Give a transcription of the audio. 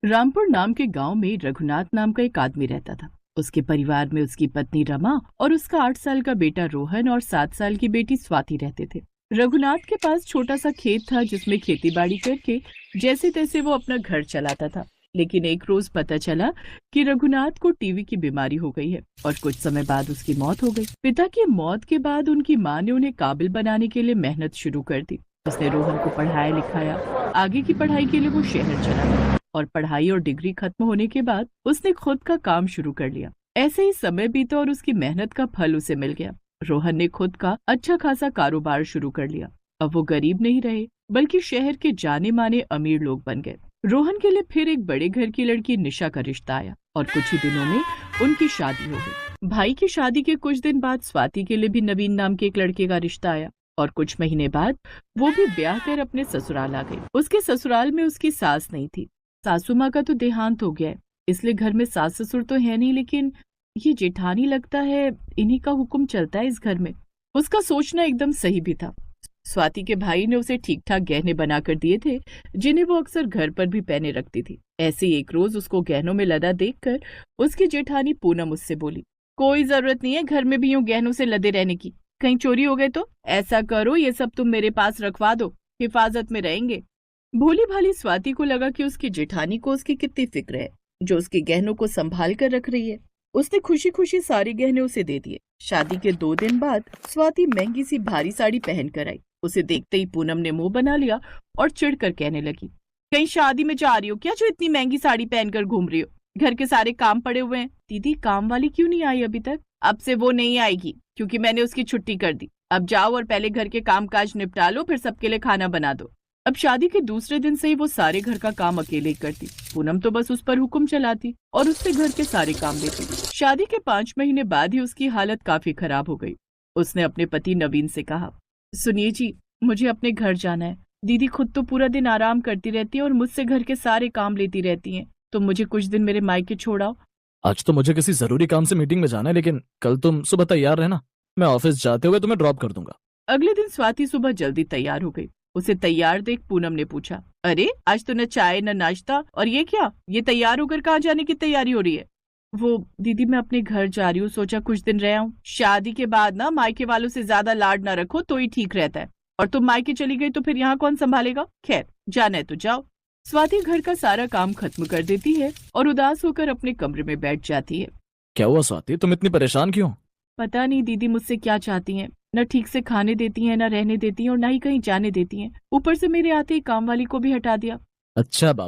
रामपुर नाम के गांव में रघुनाथ नाम का एक आदमी रहता था। उसके परिवार में उसकी पत्नी रमा और उसका 8 साल का बेटा रोहन और 7 साल की बेटी स्वाति रहते थे। रघुनाथ के पास छोटा सा खेत था जिसमें खेती बाड़ी करके जैसे तैसे वो अपना घर चलाता था। लेकिन एक रोज पता चला कि रघुनाथ को टीवी की बीमारी हो गई है और कुछ समय बाद उसकी मौत हो गई। पिता की मौत के बाद उनकी माँ ने उन्हें काबिल बनाने के लिए मेहनत शुरू कर दी। उसने रोहन को पढ़ाया लिखाया। आगे की पढ़ाई के लिए वो शहर चला गया और पढ़ाई और डिग्री खत्म होने के बाद उसने खुद का काम शुरू कर लिया। ऐसे ही समय बीता और उसकी मेहनत का फल उसे मिल गया। रोहन ने खुद का अच्छा खासा कारोबार शुरू कर लिया। अब वो गरीब नहीं रहे बल्कि शहर के जाने माने अमीर लोग बन गए। रोहन के लिए फिर एक बड़े घर की लड़की निशा का रिश्ता आया और कुछ ही दिनों में उनकी शादी हो गई। भाई की शादी के कुछ दिन बाद स्वाति के लिए भी नवीन नाम के एक लड़के का रिश्ता आया और कुछ महीने बाद वो भी ब्याह कर अपने ससुराल आ गई। उसके ससुराल में उसकी सास नहीं थी। सासू माँ का तो देहांत हो गया है, इसलिए घर में सास ससुर तो है नहीं, लेकिन ये जेठानी लगता है इन्हीं का हुक्म चलता है इस घर में। उसका सोचना एकदम सही भी था। स्वाति के भाई ने उसे ठीक ठाक गहने बनाकर दिए थे जिन्हें वो अक्सर घर पर भी पहने रखती थी। ऐसे ही एक रोज उसको गहनों में लदा देखकर उसकी जेठानी पूनम उससे बोली, कोई जरूरत नहीं है घर में भी यूं गहनों से लदे रहने की, कहीं चोरी हो गए तो ऐसा करो ये सब तुम मेरे पास रखवा दो, हिफाजत में रहेंगे। भोली भाली स्वाति को लगा कि उसकी जेठानी को उसकी कितनी फिक्र है जो उसके गहनों को संभाल कर रख रही है। उसने खुशी खुशी सारे गहने उसे दे दिए। शादी के 2 दिन बाद स्वाति महंगी सी भारी साड़ी पहन कर आई। उसे देखते ही पूनम ने मुंह बना लिया और चिढ़कर कहने लगी, कहीं शादी में जा रही हो क्या जो इतनी महंगी साड़ी पहनकर घूम रही हो? घर के सारे काम पड़े हुए हैं। दीदी काम वाली क्यों नहीं आई अभी तक? अब से वो नहीं आएगी क्योंकि मैंने उसकी छुट्टी कर दी। अब जाओ और पहले घर के काम काज निपटा लो, फिर सबके लिए खाना बना दो। अब शादी के दूसरे दिन से ही वो सारे घर का काम अकेले ही करती। पूनम तो बस उस पर हुक्म चलाती और उससे घर के सारे काम लेती। शादी के 5 महीने बाद ही उसकी हालत काफी खराब हो गई। उसने अपने पति नवीन से कहा, सुनिए जी, मुझे अपने घर जाना है। दीदी खुद तो पूरा दिन आराम करती रहती है और मुझसे घर के सारे काम लेती रहती हैं। तो मुझे कुछ दिन मेरे मायके छोड़ाओ। आज तो मुझे किसी जरूरी काम से मीटिंग में जाना है, लेकिन कल तुम सुबह तैयार रहना, मैं ऑफिस जाते हुए तुम्हें ड्रॉप कर दूंगा। अगले दिन स्वाति सुबह जल्दी तैयार हो गई। उसे तैयार देख पूनम ने पूछा, अरे आज तो न चाय न नाश्ता, और ये क्या, ये तैयार होकर कहाँ जाने की तैयारी हो रही है? वो दीदी मैं अपने घर जा रही हूँ, सोचा कुछ दिन रह आऊं। शादी के बाद ना मायके वालों से ज्यादा लाड ना रखो तो ही ठीक रहता है। और तुम मायके चली गई तो फिर यहाँ कौन संभालेगा? खैर जाना है तो जाओ। स्वाति घर का सारा काम खत्म कर देती है और उदास होकर अपने कमरे में बैठ जाती है। क्या हुआ स्वाति, तुम इतनी परेशान क्यों? पता नहीं दीदी मुझसे क्या चाहती हैं। न ठीक से खाने देती हैं, न रहने देती हैं और न ही कहीं जाने देती हैं। ऊपर से मेरे आते ही काम वाली को भी हटा दिया। अच्छा बाबा,